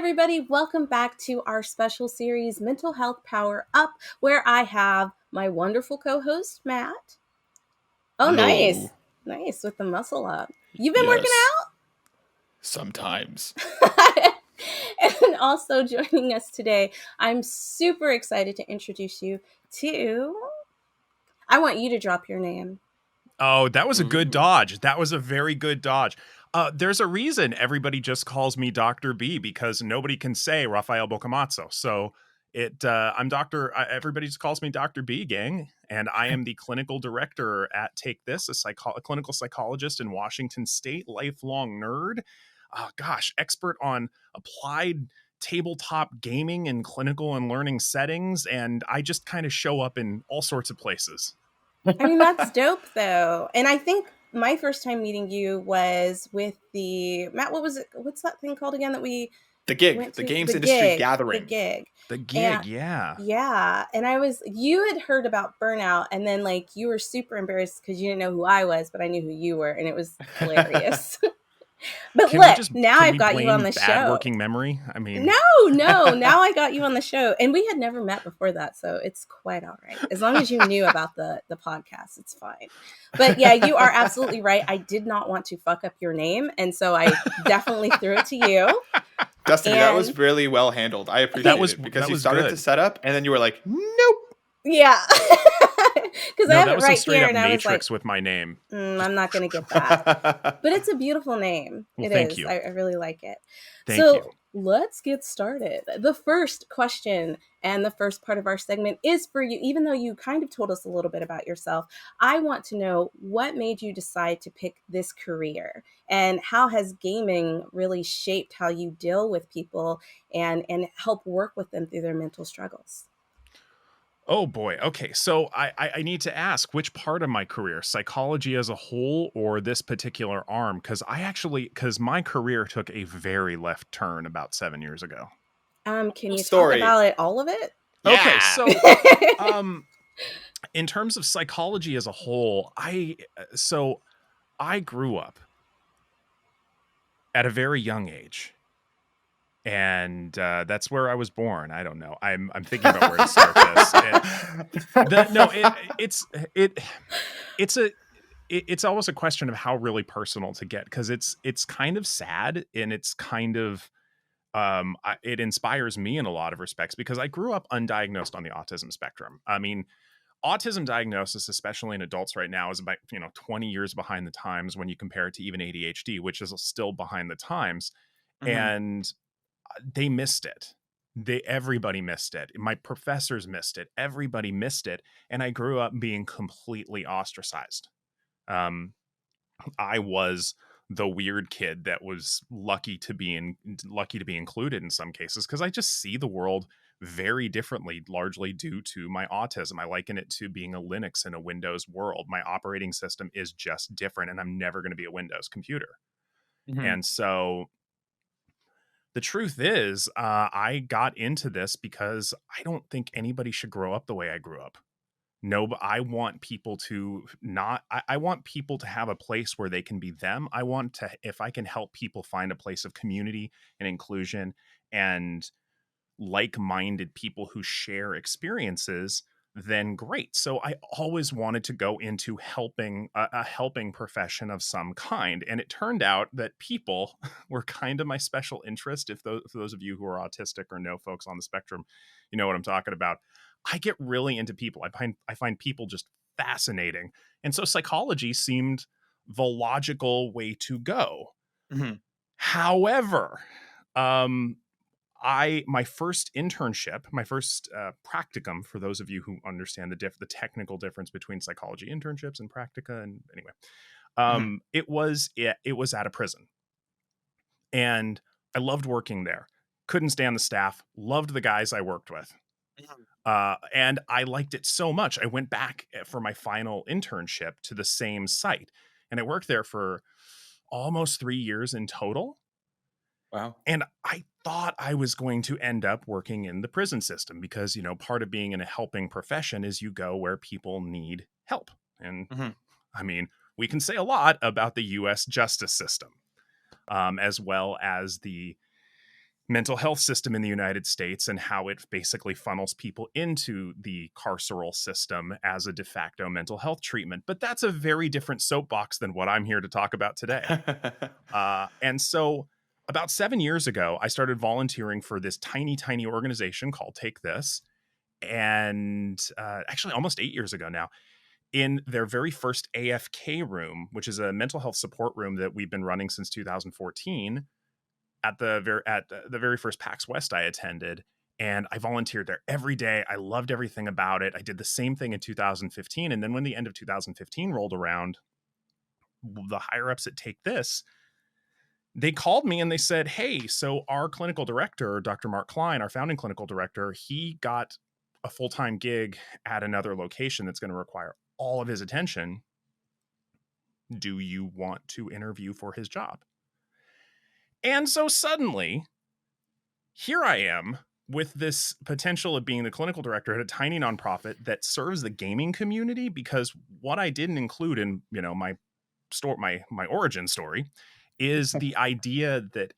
everybody. Welcome back to our special series, Mental Health Power Up, where I have my wonderful co-host, Matt. Oh, Hello. Nice with the muscle up. You've been working Yes. Sometimes. out? And also joining us today, I'm super excited to introduce you to... I want you to drop your name. Oh, that was a good Ooh. dodge. That was a very good dodge. There's a reason everybody just calls me Dr. B, because nobody can say Rafael Bocamazzo. So I'm Dr. Everybody just calls me Dr. B, gang. And I am the clinical director at Take This, a clinical psychologist in Washington State, lifelong nerd. Expert on applied tabletop gaming in clinical and learning settings. And I just kind of show up in all sorts of places. I mean, that's dope, though. And I think my first time meeting you was with the... Matt, what was it? What's that thing called again that we The gig. went The to? games The industry gig. gathering. The gig. The gig, And- yeah. Yeah. And you had heard about Burnout, and then you were super embarrassed because you didn't know who I was, but I knew who you were, and it was hilarious. But now I've got you on the show. Bad working memory? I mean, No, now I got you on the show, and we had never met before that, so it's quite all right. As long as you knew about the podcast, it's fine. But yeah, you are absolutely right. I did not want to fuck up your name, and so I definitely threw it to you. Destiny, that was really well handled. I appreciate it because you started to set up, and then you were like, nope. Yeah. Because I have it right here, and I was Matrix like, with my name. I'm not going to get that. But it's a beautiful name. Well, thank you. I really like it. So let's get started. The first question and the first part of our segment is for you. Even though you kind of told us a little bit about yourself, I want to know what made you decide to pick this career, and how has gaming really shaped how you deal with people and help work with them through their mental struggles? Oh boy. Okay. So I need to ask, which part of my career, psychology as a whole or this particular arm? Because my career took a very left turn about 7 years ago. Can you talk about it, all of it? Yeah. Okay. So, in terms of psychology as a whole, I grew up at a very young age. And that's where I was born. I don't know. I'm thinking about where to start this. It's almost a question of how really personal to get, because it's kind of sad, and it's kind of it inspires me in a lot of respects, because I grew up undiagnosed on the autism spectrum. I mean, autism diagnosis, especially in adults right now, is about 20 years behind the times when you compare it to even ADHD, which is still behind the times. Mm-hmm. And they missed it. Everybody missed it. My professors missed it. Everybody missed it. And I grew up being completely ostracized. I was the weird kid that was lucky to be included in some cases, because I just see the world very differently, largely due to my autism. I liken it to being a Linux in a Windows world. My operating system is just different, and I'm never going to be a Windows computer. Mm-hmm. And so the truth is, I got into this because I don't think anybody should grow up the way I grew up. No, but I want people to I want people to have a place where they can be them. I want to, if I can help people find a place of community and inclusion and like-minded people who share experiences, then great. So I always wanted to go into a helping profession of some kind. And it turned out that people were kind of my special interest. For those of you who are autistic or know folks on the spectrum, you know what I'm talking about. I get really into people. I find people just fascinating. And so psychology seemed the logical way to go. Mm-hmm. However, my first internship, my first practicum, for those of you who understand the technical difference between psychology internships and practica, and anyway, it was at a prison, and I loved working there. Couldn't stand the staff. Loved the guys I worked with, and I liked it so much. I went back for my final internship to the same site, and I worked there for almost 3 years in total. Wow. And I thought I was going to end up working in the prison system because, part of being in a helping profession is you go where people need help. And I mean, we can say a lot about the U.S. justice system, as well as the mental health system in the United States and how it basically funnels people into the carceral system as a de facto mental health treatment. But that's a very different soapbox than what I'm here to talk about today. And so about 7 years ago, I started volunteering for this tiny organization called Take This. And actually almost 8 years ago now, in their very first AFK room, which is a mental health support room that we've been running since 2014, at the very first PAX West I attended, and I volunteered there every day. I loved everything about it. I did the same thing in 2015, and then when the end of 2015 rolled around, the higher ups at Take This, they called me and they said, "Hey, so our clinical director, Dr. Mark Klein, our founding clinical director, he got a full-time gig at another location that's going to require all of his attention. Do you want to interview for his job?" And so suddenly, here I am with this potential of being the clinical director at a tiny nonprofit that serves the gaming community, because what I didn't include in, my origin story is the idea that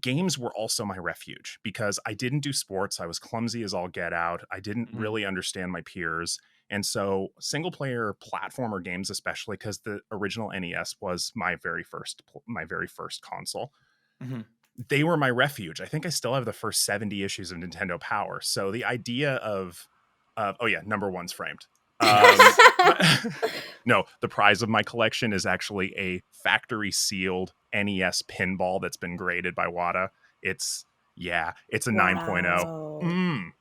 games were also my refuge, because I didn't do sports. I was clumsy as all get out. I didn't really understand my peers. And so single player platformer games, especially because the original NES was my very first console, they were my refuge. I think I still have the first 70 issues of Nintendo Power. So the idea of oh yeah, number one's framed. No, the prize of my collection is actually a factory sealed NES pinball that's been graded by WADA. It's a 9.0.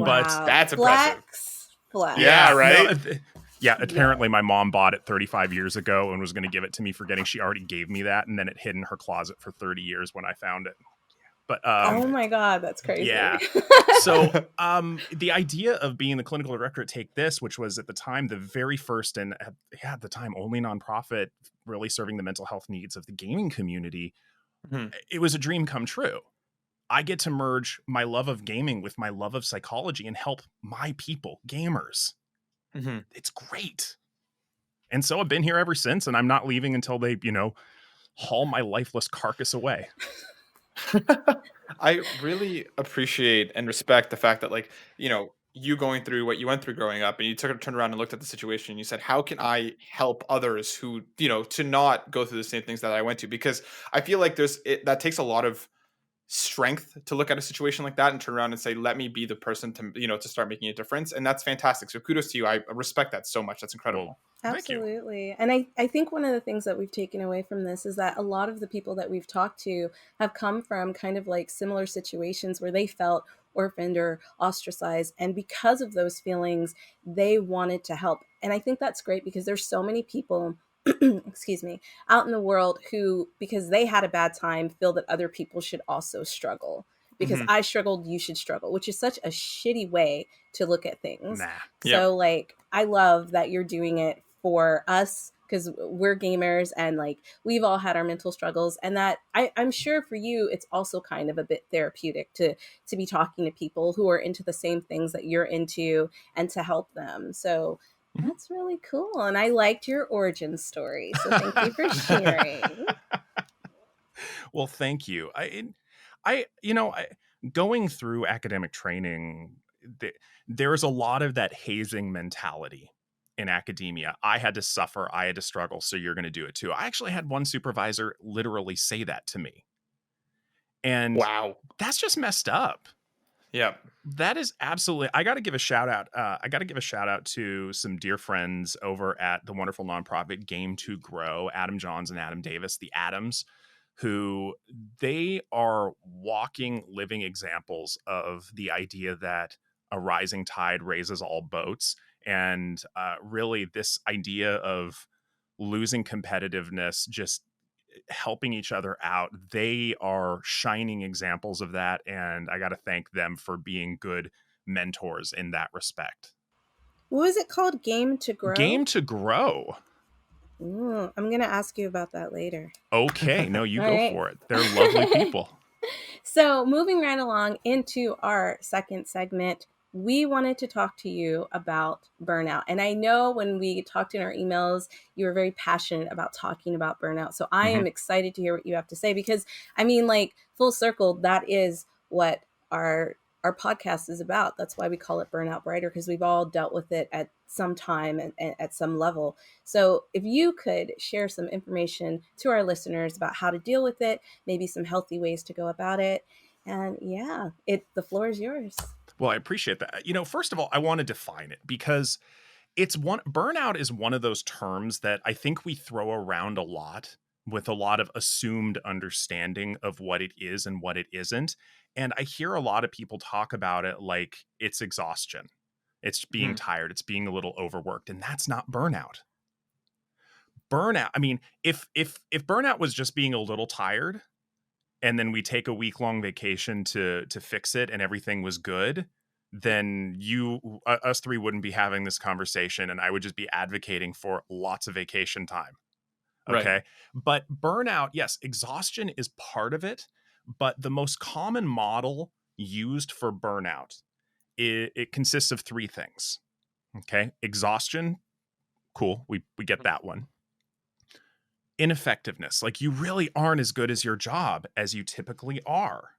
But that's impressive. Flex. Yeah, right. No, apparently my mom bought it 35 years ago and was going to give it to me for getting. She already gave me that, and then it hid in her closet for 30 years when I found it. But oh my God, that's crazy. Yeah. So the idea of being the clinical director at Take This, which was at the time the very first and at the time only nonprofit really serving the mental health needs of the gaming community, it was a dream come true. I get to merge my love of gaming with my love of psychology and help my people, gamers. It's great. And so I've been here ever since, and I'm not leaving until they, haul my lifeless carcass away. I really appreciate and respect the fact that, you going through what you went through growing up, and you turned around and looked at the situation and you said, how can I help others who, to not go through the same things that I went to? Because I feel like that takes a lot of strength to look at a situation like that and turn around and say, let me be the person to, to start making a difference. And that's fantastic. So kudos to you. I respect that so much. That's incredible. Absolutely. And I think one of the things that we've taken away from this is that a lot of the people that we've talked to have come from kind of like similar situations where they felt orphaned or ostracized. And because of those feelings, they wanted to help. And I think that's great, because there's so many people excuse me, out in the world who, because they had a bad time, feel that other people should also struggle. Because I struggled, you should struggle, which is such a shitty way to look at things. So I love that you're doing it for us, because we're gamers and we've all had our mental struggles, and that I'm sure for you it's also kind of a bit therapeutic to be talking to people who are into the same things that you're into and to help them. So that's really cool. And I liked your origin story. So thank you for sharing. Well, thank you. I going through academic training, there's a lot of that hazing mentality in academia. I had to suffer, I had to struggle, so you're going to do it too. I actually had one supervisor literally say that to me. And wow, that's just messed up. Yeah. That is absolutely, I got to give a shout out. I got to give a shout out to some dear friends over at the wonderful nonprofit Game to Grow, Adam Johns and Adam Davis, the Adams, who they are walking, living examples of the idea that a rising tide raises all boats. And really this idea of losing competitiveness, just helping each other out. They are shining examples of that. And I got to thank them for being good mentors in that respect. What was it called? Game to Grow? Game to Grow. Ooh, I'm going to ask you about that later. Okay. No, you go for it. They're lovely people. So moving right along into our second segment, we wanted to talk to you about burnout. And I know when we talked in our emails, you were very passionate about talking about burnout. So I am excited to hear what you have to say, because I mean, like, full circle, that is what our podcast is about. That's why we call it Burnout Brighter, because we've all dealt with it at some time and at some level. So if you could share some information to our listeners about how to deal with it, maybe some healthy ways to go about it. And yeah, the floor is yours. Well, I appreciate that. First of all, I want to define it, because burnout is one of those terms that I think we throw around a lot with a lot of assumed understanding of what it is and what it isn't. And I hear a lot of people talk about it like it's exhaustion. It's being tired. It's being a little overworked. And that's not burnout. Burnout, I mean, if burnout was just being a little tired, and then we take a week-long vacation to fix it and everything was good, then us three wouldn't be having this conversation, and I would just be advocating for lots of vacation time. Okay. Right. But burnout, yes, exhaustion is part of it, but the most common model used for burnout, it consists of three things. Okay. Exhaustion. Cool. We get that one. Ineffectiveness, like you really aren't as good as your job as you typically are.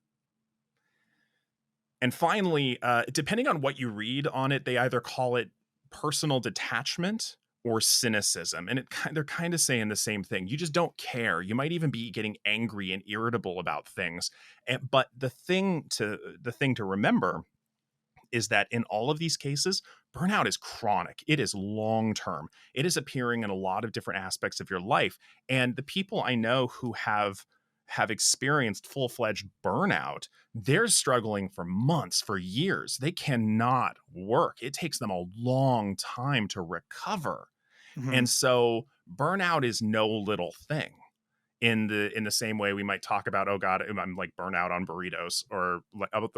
And finally, depending on what you read on it, they either call it personal detachment or cynicism. And they're kind of saying the same thing. You just don't care. You might even be getting angry and irritable about things. But the thing to remember is that in all of these cases, burnout is chronic. It is long-term. It is appearing in a lot of different aspects of your life. And the people I know who have experienced full-fledged burnout, they're struggling for months, for years. They cannot work. It takes them a long time to recover. And so burnout is no little thing. In the same way we might talk about, oh God, I'm like burnout on burritos, or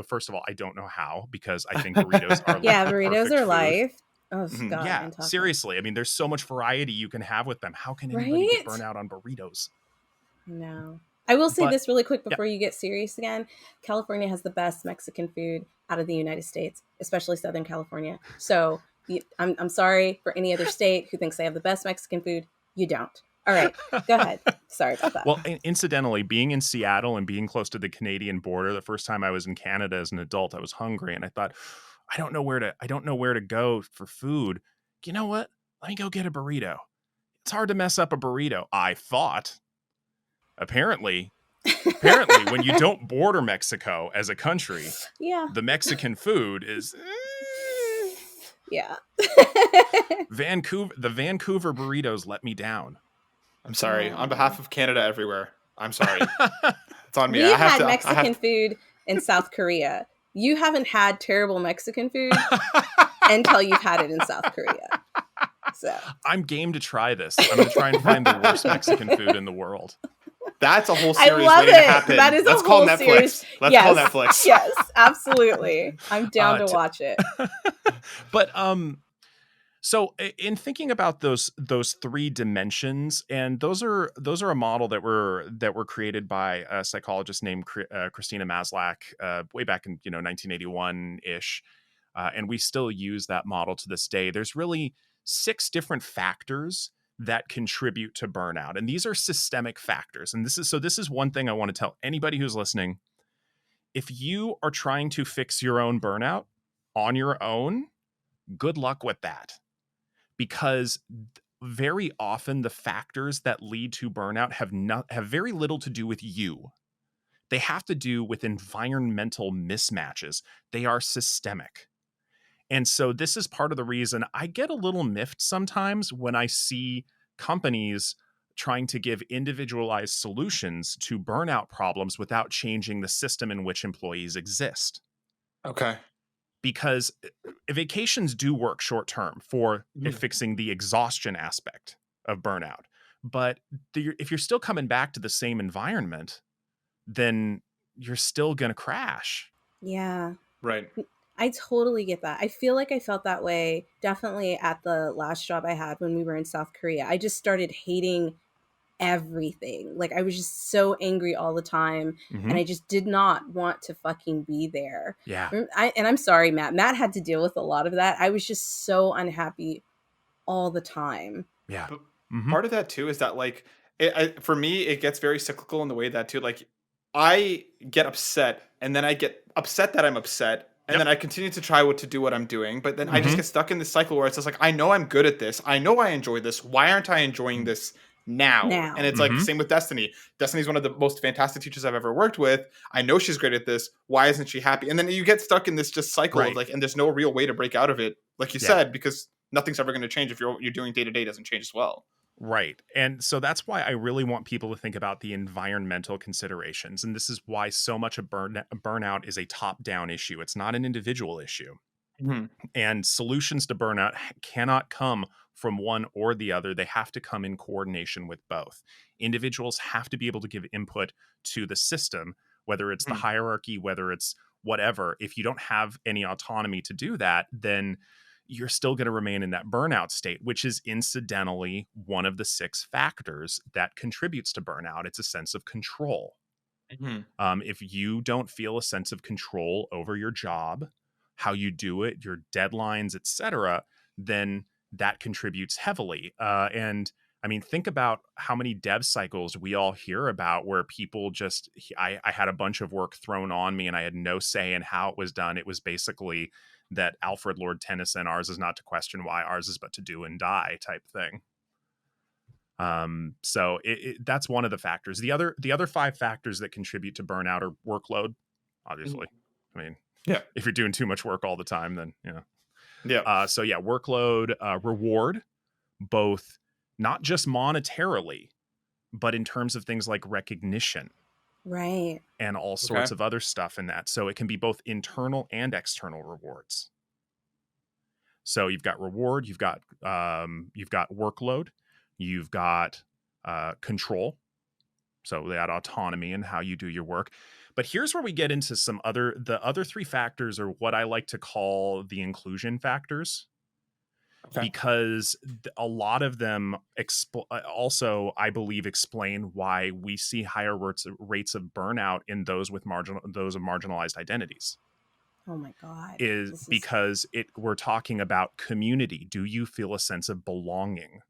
first of all, I don't know how, because I think burritos are like burritos are life. Oh God, yeah, seriously. I mean, there's so much variety you can have with them. How can anybody get burnout on burritos? No. I will say this really quick before you get serious again. California has the best Mexican food out of the United States, especially Southern California. So I'm sorry for any other state who thinks they have the best Mexican food. You don't. All right, go ahead. Sorry about that. Well, incidentally, being in Seattle and being close to the Canadian border, the first time I was in Canada as an adult, I was hungry, and I thought, I don't know where to go for food. You know what? Let me go get a burrito. It's hard to mess up a burrito, I thought. Apparently, when you don't border Mexico as a country, the Mexican food is yeah. the Vancouver burritos let me down. I'm sorry. On behalf of Canada everywhere, I'm sorry. It's on me. We've had Mexican food in South Korea. You haven't had terrible Mexican food until you've had it in South Korea. So I'm game to try this. I'm going to try and find the worst Mexican food in the world. That's a whole series waiting to happen. That is Let's a whole call Netflix. Series. Let's call Netflix. Yes, absolutely. I'm down to watch it. But so in thinking about those three dimensions, and those are a model that were created by a psychologist named Christina Maslach way back in 1981-ish, and we still use that model to this day. There's really 6 different factors that contribute to burnout, and these are systemic factors. And this is one thing I want to tell anybody who's listening: if you are trying to fix your own burnout on your own, good luck with that. Because very often the factors that lead to burnout have very little to do with you. They have to do with environmental mismatches. They are systemic. And so this is part of the reason I get a little miffed sometimes when I see companies trying to give individualized solutions to burnout problems without changing the system in which employees exist. Okay. Because vacations do work short term for fixing the exhaustion aspect of burnout. But if you're still coming back to the same environment, then you're still going to crash. Yeah. Right. I totally get that. I feel like I felt that way definitely at the last job I had when we were in South Korea. I just started hating everything. Like I was just so angry all the time, and I just did not want to fucking be there. Yeah. And I'm sorry, Matt had to deal with a lot of that. I was just so unhappy all the time. Yeah. But part of that too is that like for me it gets very cyclical in the way that too like I get upset and then I get upset that I'm upset and then I continue to try to do what I'm doing, but then I just get stuck in this cycle where it's just like I know I'm good at this, I know I enjoy this. Why aren't I enjoying this now? And it's like same with Destiny. Destiny's one of the most fantastic teachers I've ever worked with. I know she's great at this. Why isn't she happy? And then you get stuck in this just cycle of like, and there's no real way to break out of it, like you said, because nothing's ever going to change if you're doing day to day doesn't change as well. Right. And so that's why I really want people to think about the environmental considerations. And this is why so much of burnout is a top-down issue. It's not an individual issue. And solutions to burnout cannot come from one or the other. They have to come in coordination with both. Individuals have to be able to give input to the system, whether it's the hierarchy, whether it's whatever. If you don't have any autonomy to do that, then you're still going to remain in that burnout state, which is incidentally one of the 6 factors that contributes to burnout. It's a sense of control. If you don't feel a sense of control over your job, how you do it, your deadlines, etc., then that contributes heavily. And I mean, think about how many dev cycles we all hear about where people just, I had a bunch of work thrown on me and I had no say in how it was done. It was basically that Alfred Lord Tennyson, ours is not to question why, ours is but to do and die type thing. So that's one of the factors. The other 5 factors that contribute to burnout are workload, obviously. I mean, if you're doing too much work all the time, then so workload, reward, both not just monetarily, but in terms of things like recognition, right, and all sorts of other stuff in that. So it can be both internal and external rewards. So you've got reward, you've got workload, you've got control. So that autonomy and how you do your work. But here's where we get into the other 3 factors are what I like to call the inclusion factors. Because a lot of them also, I believe, explain why we see higher rates of burnout in those of marginalized identities. Oh my God. Because we're talking about community. Do you feel a sense of belonging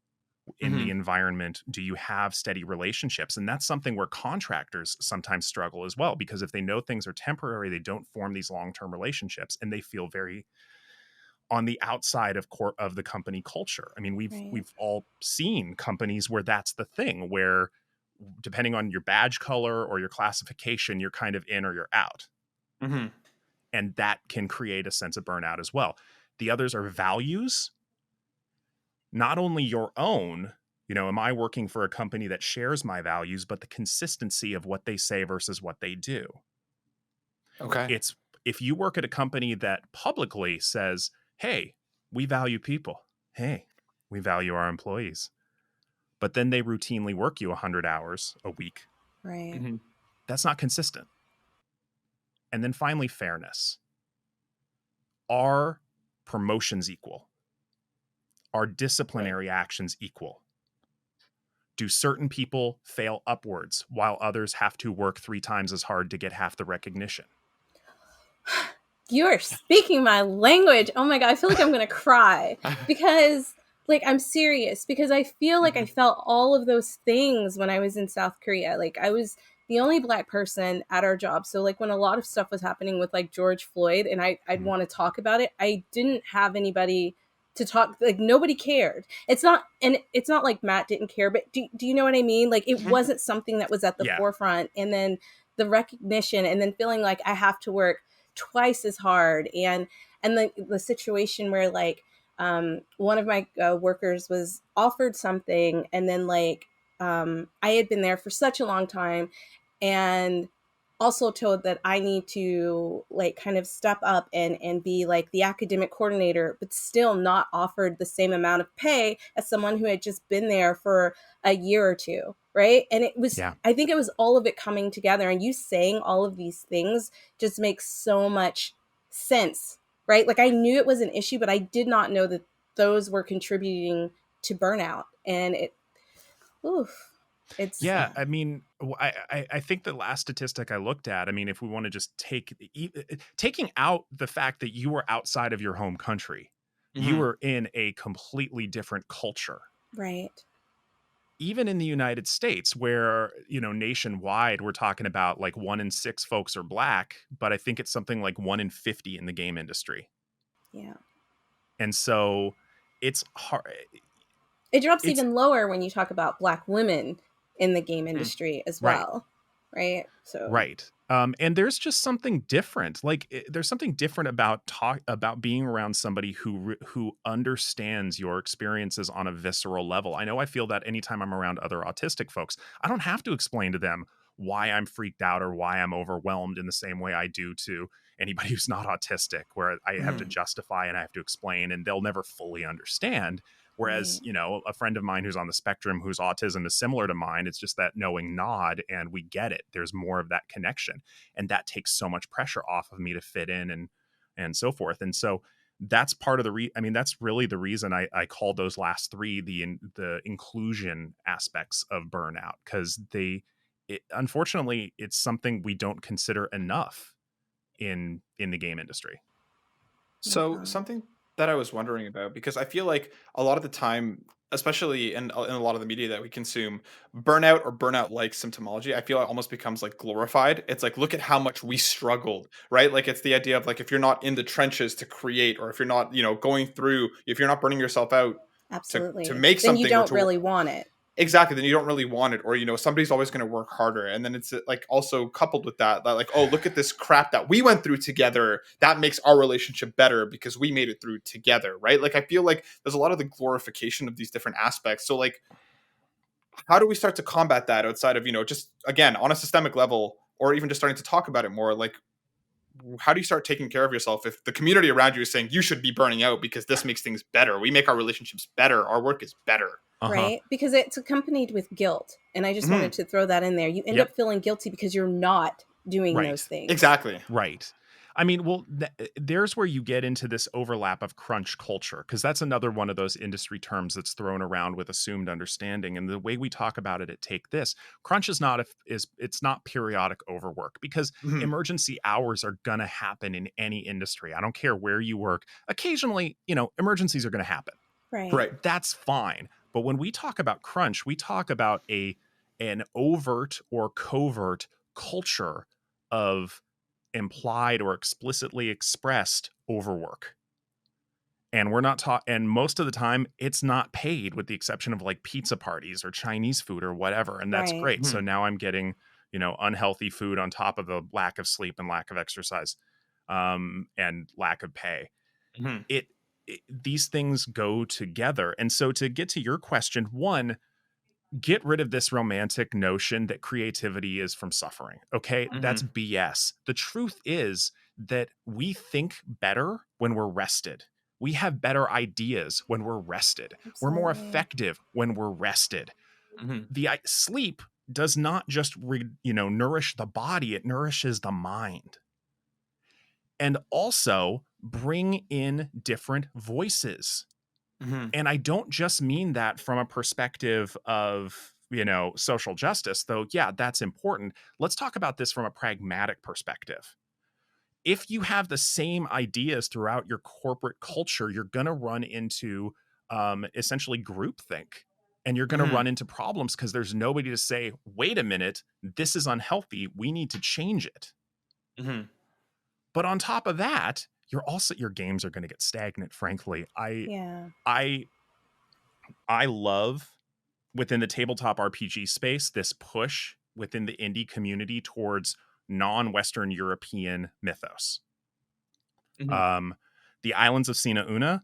in the environment? Do you have steady relationships? And that's something where contractors sometimes struggle as well, because if they know things are temporary, they don't form these long-term relationships and they feel very on the outside of the company culture. I mean, we've all seen companies where that's the thing, where depending on your badge color or your classification, you're kind of in or you're out. And that can create a sense of burnout as well. The others are values, not only your own, am I working for a company that shares my values, but the consistency of what they say versus what they do. It's if you work at a company that publicly says, hey, we value people. Hey, we value our employees. But then they routinely work you 100 hours a week. Right. That's not consistent. And then finally, fairness. Are promotions equal? Are disciplinary actions equal? Do certain people fail upwards while others have to work 3 times as hard to get half the recognition? You are speaking my language. Oh my God. I feel like I'm going to cry because I'm serious, because I feel like I felt all of those things when I was in South Korea. Like I was the only Black person at our job. So like when a lot of stuff was happening with like George Floyd and I'd want to talk about it, I didn't have anybody to talk. Like nobody cared. It's not like Matt didn't care, but do you know what I mean? Like it wasn't something that was at the forefront. And then the recognition, and then feeling like I have to work twice as hard, and the situation where like one of my workers was offered something, and then I had been there for such a long time and also told that I need to kind of step up and be like the academic coordinator, but still not offered the same amount of pay as someone who had just been there for a year or two. Right. And it was, I think it was all of it coming together, and you saying all of these things just makes so much sense. Right. Like I knew it was an issue, but I did not know that those were contributing to burnout. And oof. It's Yeah, I mean, I think the last statistic I looked at, I mean, if we want to just taking out the fact that you were outside of your home country, you Mhm. were in a completely different culture. right. Even in the United States, where, nationwide, we're talking about like 1 in 6 folks are black, but I think it's something like 1 in 50 in the game industry. Yeah. And so it's hard. It drops It's even lower when you talk about Black women in the game Mhm. industry as right. well, right? So, Right. And there's just something different. Like there's something different about being around somebody who understands your experiences on a visceral level. I know I feel that anytime I'm around other autistic folks, I don't have to explain to them why I'm freaked out or why I'm overwhelmed in the same way I do to anybody who's not autistic, where I have to Mhm. justify and I have to explain, and they'll never fully understand. Whereas, right, a friend of mine who's on the spectrum whose autism is similar to mine, it's just that knowing nod and we get it. There's more of that connection. And that takes so much pressure off of me to fit in and so forth. And so that's part of I mean, that's really the reason I called those last three the inclusion aspects of burnout, because unfortunately it's something we don't consider enough in the game industry. So yeah, something that I was wondering about, because I feel like a lot of the time, especially in a lot of the media that we consume, burnout or burnout like symptomology, I feel it almost becomes like glorified. It's like, look at how much we struggled, right? Like it's the idea of like, if you're not in the trenches to create, or if you're not, going through, if you're not burning yourself out to absolutely. make Then you something, or don't to really want it. exactly, then you don't really want it, or somebody's always going to work harder, and then it's like also coupled with that like, oh, look at this crap that we went through together, that makes our relationship better because we made it through together, right? Like I feel like there's a lot of the glorification of these different aspects. So like, how do we start to combat that outside of just again on a systemic level, or even just starting to talk about it more? Like, how do you start taking care of yourself if the community around you is saying you should be burning out because this makes things better, we make our relationships better, our work is better? Uh-huh. Right? Because it's accompanied with guilt. And I just wanted Hmm. to throw that in there. You end Yep. up feeling guilty because you're not doing those Right. things. Exactly. Right. I mean, well, there's where you get into this overlap of crunch culture, because that's another one of those industry terms that's thrown around with assumed understanding. And the way we talk about it at Take This, crunch is not it's not periodic overwork, because Mhm. emergency hours are gonna happen in any industry. I don't care where you work. Occasionally, emergencies are gonna happen. Right. Right. That's fine. But when we talk about crunch, we talk about an overt or covert culture of implied or explicitly expressed overwork. And we're not taught, and most of the time it's not paid, with the exception of like pizza parties or Chinese food or whatever. And that's Right. great. So Mhm. now I'm getting, unhealthy food on top of the lack of sleep and lack of exercise, and lack of pay. Mhm. These things go together. And so, to get to your question, one, get rid of this romantic notion that creativity is from suffering. Okay, that's Mhm. BS. The truth is that we think better when we're rested. We have better ideas when we're rested. We're more Absolutely. effective when we're rested. Mhm. The sleep does not just nourish the body, it nourishes the mind. And also bring in different voices. Mhm. And I don't just mean that from a perspective of, social justice, though, yeah, that's important. Let's talk about this from a pragmatic perspective. If you have the same ideas throughout your corporate culture, you're going to run into essentially groupthink. And you're going to Mhm. run into problems because there's nobody to say, wait a minute, this is unhealthy. We need to change it. Mhm. But on top of that, your games are going to get stagnant, frankly. Yeah. I I love, within the tabletop RPG space, this push within the indie community towards non-Western European mythos. Mhm. Um, the Islands of Sina Una,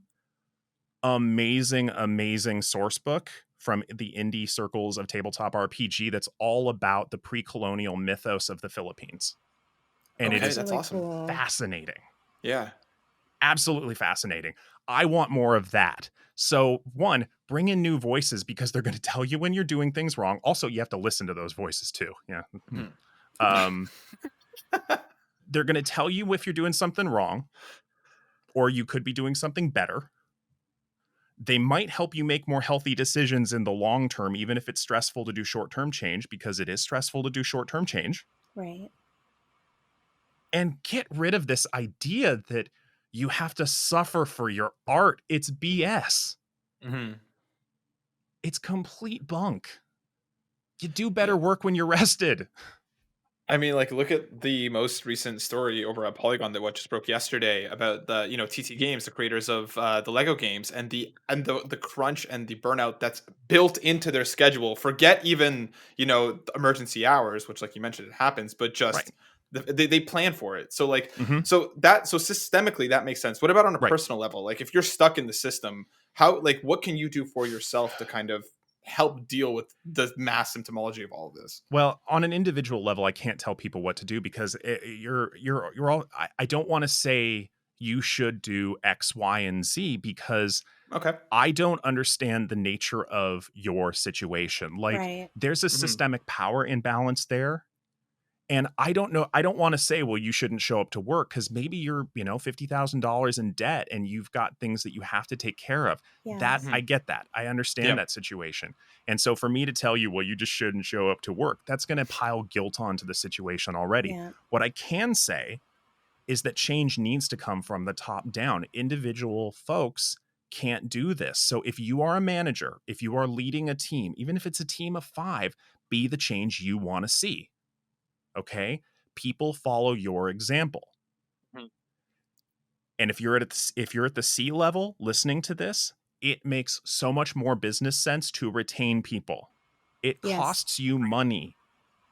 amazing, amazing source book from the indie circles of tabletop RPG that's all about the pre-colonial mythos of the Philippines. And it Okay, That's is that's really awesome. cool. fascinating. Yeah. Absolutely fascinating. I want more of that. So, one, bring in new voices, because they're going to tell you when you're doing things wrong. Also, you have to listen to those voices too. Yeah. Mhm. Um, they're going to tell you if you're doing something wrong or you could be doing something better. They might help you make more healthy decisions in the long term, even if it's stressful to do short-term change, because it is stressful to do short-term change. Right. And get rid of this idea that you have to suffer for your art. It's BS. Mm-hmm. It's complete bunk. You do Yeah. better work when you're rested. I mean, like, look at the most recent story over at Polygon that what just broke yesterday about the, TT Games, the creators of the Lego games, and the crunch and the burnout that's built into their schedule. Forget even, the emergency hours, which, like you mentioned, it happens, but Right. just they plan for it. So like, Mhm. so systemically that makes sense. What about on a Right. personal level? Like, if you're stuck in the system, what can you do for yourself to kind of help deal with the mass symptomology of all of this? Well, on an individual level, I can't tell people what to do because you're all. I don't want to say you should do X, Y, and Z because Okay. I don't understand the nature of your situation. Like, Right. there's a Mhm. systemic power imbalance there. And I don't know. I don't want to say, well, you shouldn't show up to work because maybe you're, $50,000 in debt and you've got things that you have to take care of. That Yes. I get that. I understand Yep. that situation. And so for me to tell you, well, you just shouldn't show up to work, that's going to pile guilt onto the situation already. Yeah. What I can say is that change needs to come from the top down. Individual folks can't do this. So if you are a manager, if you are leading a team, even if it's a team of 5, be the change you want to see. Okay, people follow your example. Mhm. And if you're at the C level listening to this, it makes so much more business sense to retain people. It Yes. costs you money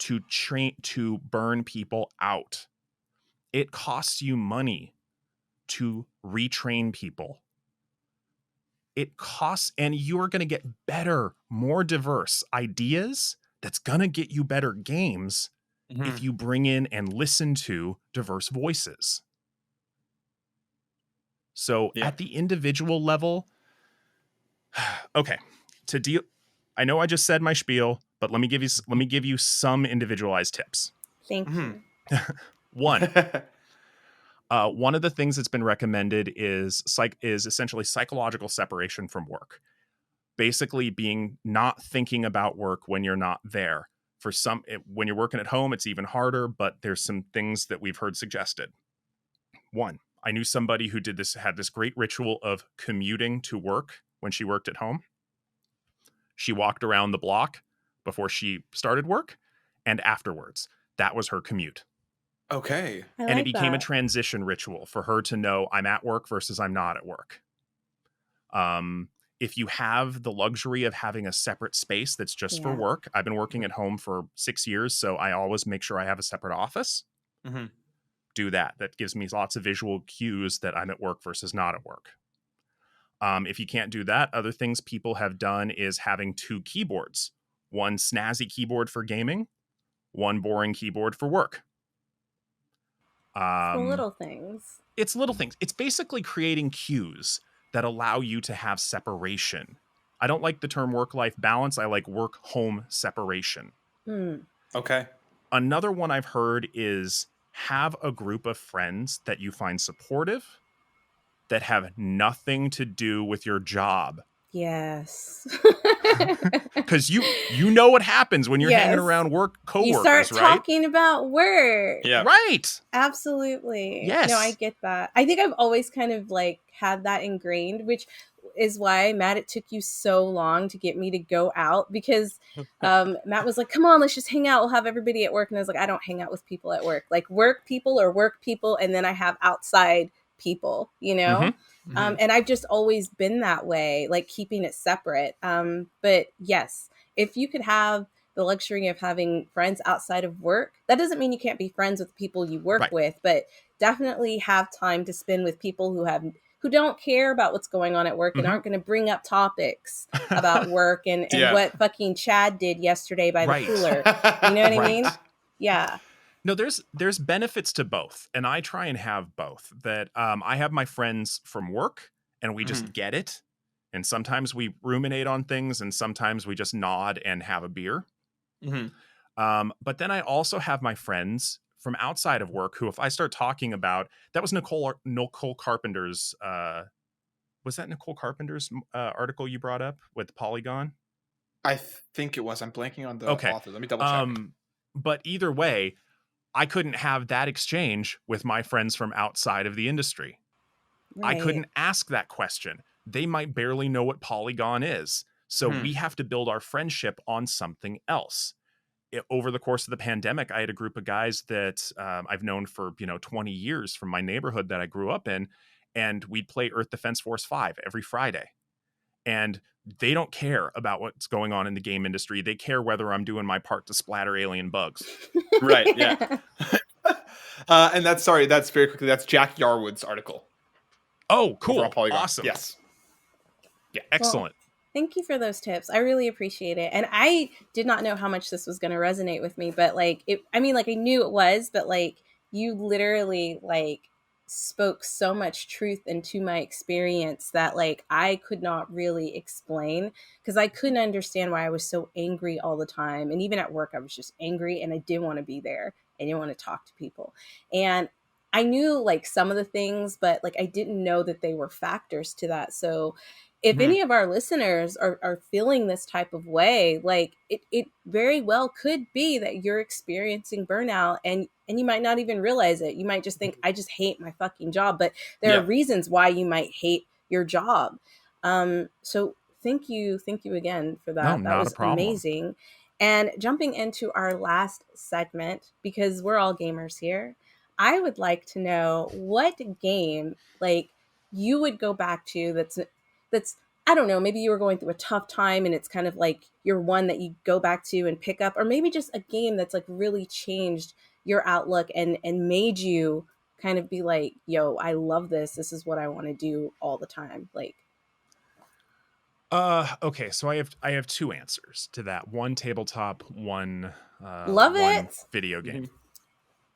to burn people out. It costs you money to retrain people. It costs, and you're going to get better, more diverse ideas. That's going to get you better games if Mhm. you bring in and listen to diverse voices. So Yeah. at the individual level, okay, I know I just said my spiel, but let me give you some individualized tips. Thank Mhm. you. One of the things that's been recommended is essentially psychological separation from work. Basically, being not thinking about work when you're not there. When you're working at home, it's even harder, but there's some things that we've heard suggested. One, I knew somebody who had this great ritual of commuting to work when she worked at home. She walked around the block before she started work and afterwards. That was her commute. Okay. I And it like became a that. transition ritual for her to know I'm at work versus I'm not at work. If you have the luxury of having a separate space that's just for Yeah. work, I've been working at home for 6 years, so I always make sure I have a separate office. Mhm. Do that. That gives me lots of visual cues that I'm at work versus not at work. If you can't do that, other things people have done is having 2 keyboards. One snazzy keyboard for gaming, one boring keyboard for work. The little things. It's little things. It's basically creating cues that allow you to have separation. I don't like the term work-life balance. I like work-home separation. Okay. Another one I've heard is have a group of friends that you find supportive that have nothing to do with your job. Yes. Because you know what happens when you're hanging Yes. around You coworkers, start right? talking about work. Yeah. Right. Absolutely. Yes. No, I get that. I think I've always kind of like had that ingrained, which is why, Matt, it took you so long to get me to go out because Matt was like, come on, let's just hang out. We'll have everybody at work. And I was like, I don't hang out with people at work. Like work people or work people. And then I have outside people, you know? Mhm. And I've just always been that way, like keeping it separate. But yes, if you could have the luxury of having friends outside of work, that doesn't mean you can't be friends with people you work Right. with, but definitely have time to spend with people who don't care about what's going on at work and aren't going to bring up topics about work and Yeah. what fucking Chad did yesterday by Right. the cooler. You know what I mean? Yeah. No, there's benefits to both, and I try and have both. That I have my friends from work, and we just get it. And sometimes we ruminate on things, and sometimes we just nod and have a beer. Mhm. But then I also have my friends from outside of work who, if I start talking about, that was Nicole Carpenter's was that Nicole Carpenter's article you brought up with Polygon? I think it was. I'm blanking on the Okay. author. Let me double check. But either way, I couldn't have that exchange with my friends from outside of the industry. I Right. couldn't ask that question. They might barely know what Polygon is. So we have to build our friendship on something else. Over the course of the pandemic, I had a group of guys that I've known for 20 years from my neighborhood that I grew up in, and we'd play Earth Defense Force 5 every Friday. And they don't care about what's going on in the game industry. They care whether I'm doing my part to splatter alien bugs. Right, yeah. And that's very quickly, that's Jack Yarwood's article. Oh, cool. Polygon. Awesome. Yes. Yeah, excellent. Well, thank you for those tips. I really appreciate it. And I did not know how much this was going to resonate with me, but like I knew it was, but like you literally like spoke so much truth into my experience that like I could not really explain, because I couldn't understand why I was so angry all the time. And even at work, I was just angry and I didn't want to be there. I didn't want to talk to people. And I knew like some of the things, but like I didn't know that they were factors to that. So if any of our listeners are feeling this type of way, like it very well could be that you're experiencing burnout, and you might not even realize it. You might just think, I just hate my fucking job, but there are reasons why you might hate your job. So thank you again for that. No, That not was a problem. amazing. And jumping into our last segment, because we're all gamers here, I would like to know what game like you would go back to that's I don't know, maybe you were going through a tough time and it's kind of like you're one that you go back to and pick up, or maybe just a game that's like really changed your outlook and made you kind of be like, yo, I love this. This is what I want to do all the time. Like, okay, so I have two answers to that. One tabletop, one love one it. video game.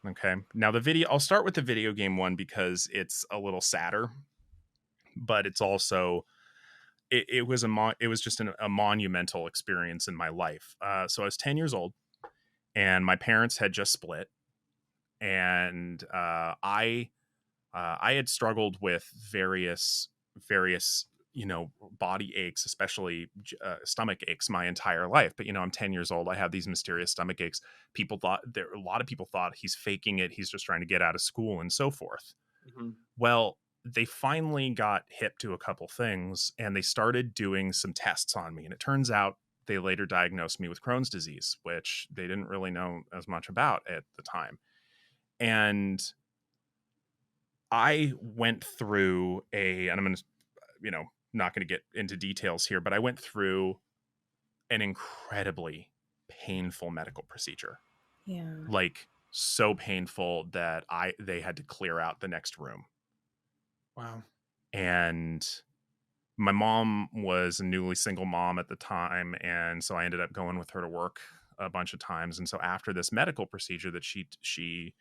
Okay. Now I'll start with the video game one because it's a little sadder, but it's also it was just a monumental experience in my life. So I was 10 years old and my parents had just split, and I had struggled with various body aches, especially stomach aches, my entire life. But I'm 10 years old. I have these mysterious stomach aches. A lot of people thought he's faking it. He's just trying to get out of school and so forth. Well, they finally got hip to a couple things and they started doing some tests on me. And it turns out they later diagnosed me with Crohn's disease, which they didn't really know as much about at the time. And I went through and I'm going to, not going to get into details here, but I went through an incredibly painful medical procedure. Yeah. Like so painful that they had to clear out the next room. Wow. And my mom was a newly single mom at the time. And so I ended up going with her to work a bunch of times. And so after this medical procedure that she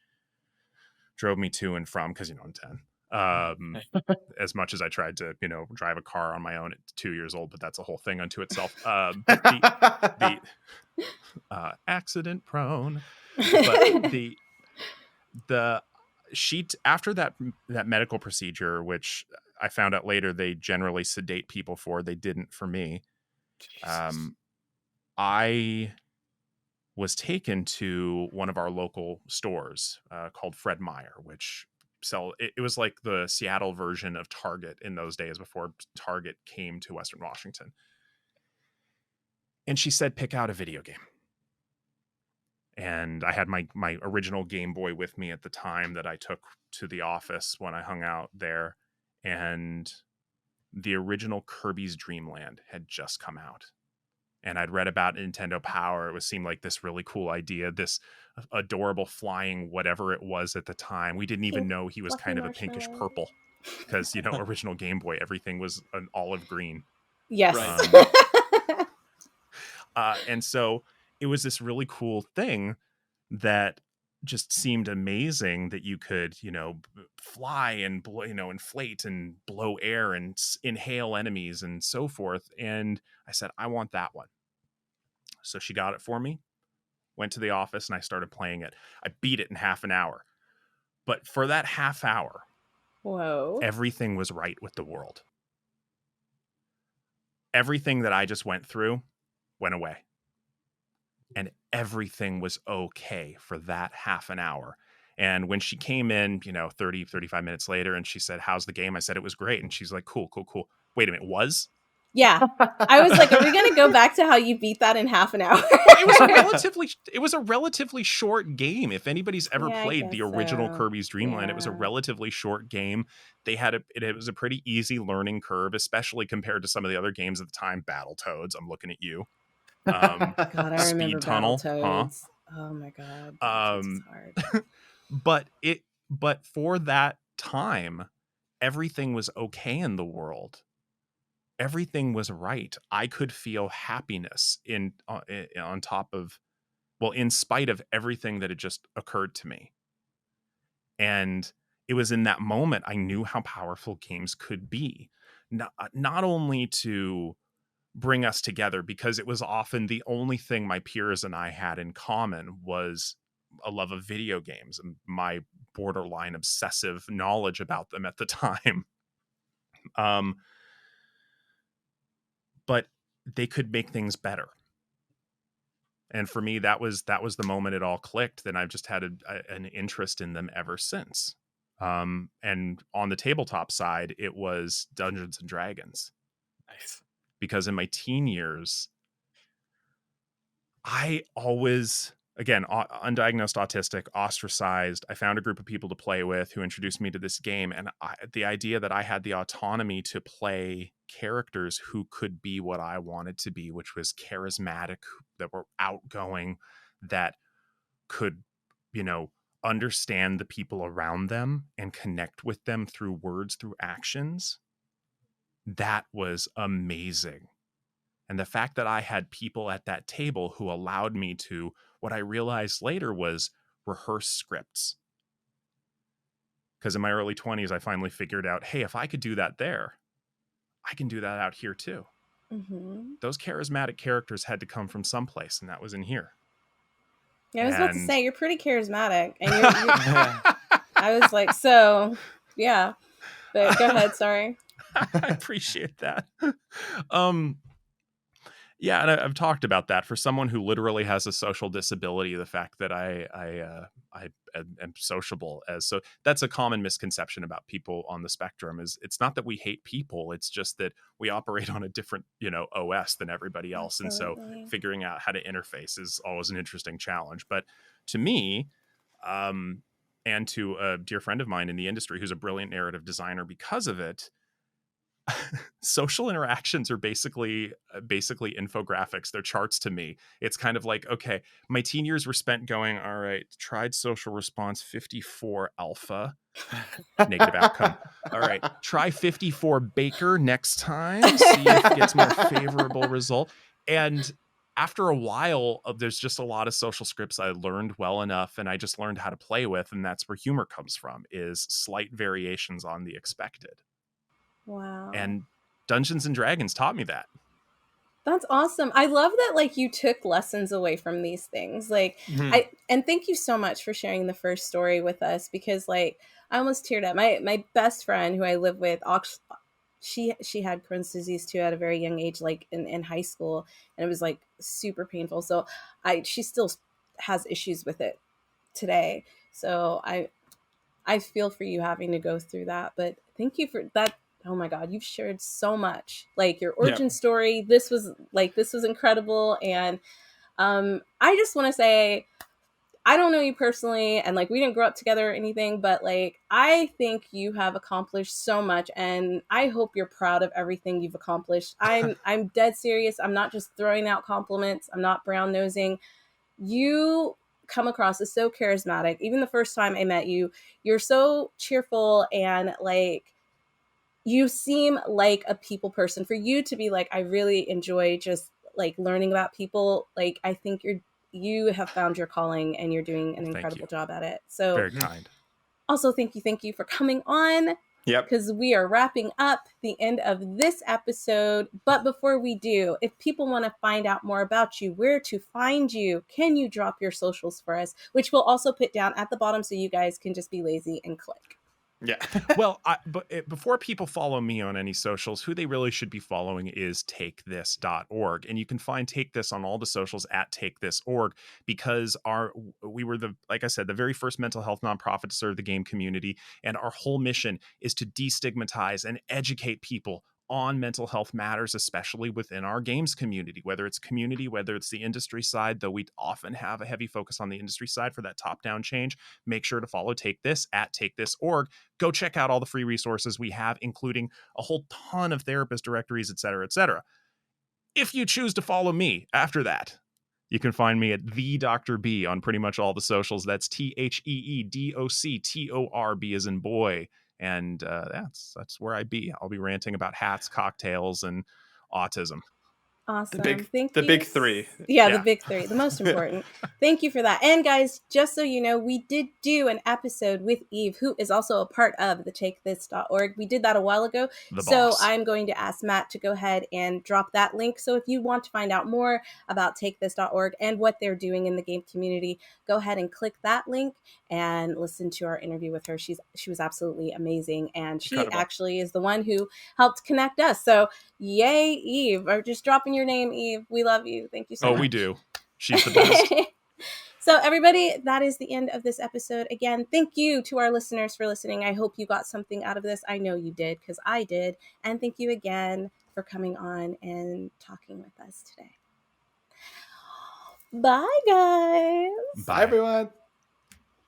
drove me to and from, because, I'm 10, as much as I tried to, drive a car on my own at 2 years old, but that's a whole thing unto itself. But the accident prone, but after that medical procedure, which I found out later they generally sedate people for, they didn't for me. I was taken to one of our local stores called Fred Meyer, which it was like the Seattle version of Target in those days before Target came to Western Washington. And she said, pick out a video game. And I had my original Game Boy with me at the time that I took to the office when I hung out there. And the original Kirby's Dream Land had just come out. And I'd read about Nintendo Power. It seemed like this really cool idea, this adorable flying whatever it was at the time. We didn't even know he was kind of a pinkish purple because, original Game Boy, everything was an olive green. Yes. And so it was this really cool thing that just seemed amazing that you could, fly and blow, inflate and blow air and inhale enemies and so forth. And I said, I want that one. So she got it for me, went to the office, and I started playing it. I beat it in half an hour. But for that half hour, whoa, everything was right with the world. everything that I just went through went away. And everything was okay for that half an hour. And when she came in, 30, 35 minutes later, and she said, "How's the game?" I said, "It was great." And she's like, "Cool, cool, cool. Wait a minute, was?" Yeah. I was like, are we going to go back to how you beat that in half an hour? It was a relatively short game. If anybody's ever played the original Kirby's Dream Land, it was a relatively short game. It was a pretty easy learning curve, especially compared to some of the other games at the time. Battletoads, I'm looking at you. God, I remember Speed Tunnel, Battletoads. Oh my God, Battletoads is hard. But for that time, everything was okay in the world. Everything was right. I could feel happiness on top of, in spite of everything that had just occurred to me. And it was in that moment I knew how powerful games could be. Not only to bring us together, because it was often the only thing my peers and I had in common was a love of video games and my borderline obsessive knowledge about them at the time. But they could make things better. And for me, that was the moment it all clicked. Then I've just had an interest in them ever since. And on the tabletop side, it was Dungeons and Dragons. Nice. Because in my teen years, I always, again, undiagnosed autistic, ostracized. I found a group of people to play with who introduced me to this game. And the idea that I had the autonomy to play characters who could be what I wanted to be, which was charismatic, that were outgoing, that could, understand the people around them and connect with them through words, through actions. That was amazing. And the fact that I had people at that table who allowed me to, what I realized later was, rehearse scripts. Because in my early 20s, I finally figured out, hey, if I could do that there, I can do that out here too. Mm-hmm. Those charismatic characters had to come from someplace, and that was in here. Yeah, I was about to say, you're pretty charismatic. And I was like, so, yeah. But go ahead, sorry. I appreciate that. Yeah, and I've talked about that. For someone who literally has a social disability, the fact that I am sociable, so that's a common misconception about people on the spectrum. Is it's not that we hate people; it's just that we operate on a different OS than everybody else. Absolutely. And so figuring out how to interface is always an interesting challenge. But to me, and to a dear friend of mine in the industry who's a brilliant narrative designer because of it, social interactions are basically infographics. They're charts to me. It's kind of like, okay, my teen years were spent going, all right, tried social response 54 alpha, negative outcome. All right, try 54 Baker next time, see if it gets more favorable result. And after a while, there's just a lot of social scripts I learned well enough, and I just learned how to play with, and that's where humor comes from, is slight variations on the expected. Wow. And Dungeons and Dragons taught me that. That's awesome. I love that, like, you took lessons away from these things. Like, mm-hmm. And thank you so much for sharing the first story with us, because, like, I almost teared up. My best friend who I live with, she had Crohn's disease too at a very young age, like in high school, and it was like super painful. So she still has issues with it today. So I feel for you having to go through that, but thank you for that. Oh my God, you've shared so much, like your origin story. This was incredible. And I just want to say, I don't know you personally, and like we didn't grow up together or anything, but like I think you have accomplished so much, and I hope you're proud of everything you've accomplished. I'm dead serious. I'm not just throwing out compliments. I'm not brown nosing. You come across as so charismatic. Even the first time I met you, you're so cheerful, and like you seem like a people person. For you to be like, I really enjoy just like learning about people. Like, I think you have found your calling, and you're doing an incredible job at it. So very kind. Also, thank you for coming on. Yep. Because we are wrapping up the end of this episode. But before we do, if people want to find out more about you, where to find you, can you drop your socials for us, which we'll also put down at the bottom so you guys can just be lazy and click. Yeah. Well, before people follow me on any socials, who they really should be following is takethis.org. And you can find Take This on all the socials at takethis.org, because we were like I said, the very first mental health nonprofit to serve the game community. And our whole mission is to destigmatize and educate people on mental health matters, especially within our games community, whether it's the industry side, though we often have a heavy focus on the industry side for that top-down change. Make sure to follow Take This at takethis.org. Go check out all the free resources we have, including a whole ton of therapist directories, et cetera, et cetera. If you choose to follow me after that, you can find me at the Dr. B on pretty much all the socials. That's TheeDoctor, B as in boy. And that's where I be. I'll be ranting about hats, cocktails, and autism. Awesome. The big three. Yeah, the big three, the most important. Thank you for that. And guys, just so you know, we did do an episode with Eve, who is also a part of the takethis.org. We did that a while ago. So I'm going to ask Matt to go ahead and drop that link. So if you want to find out more about takethis.org and what they're doing in the game community, go ahead and click that link and listen to our interview with her. She was absolutely amazing. And she actually is the one who helped connect us. So yay, Eve, or just dropping your name, Eve. We love you. Thank you so much. Oh, we do. She's the best. So everybody, that is the end of this episode. Again, thank you to our listeners for listening. I hope you got something out of this. I know you did, because I did. And thank you again for coming on and talking with us today. Bye, guys. Bye, everyone.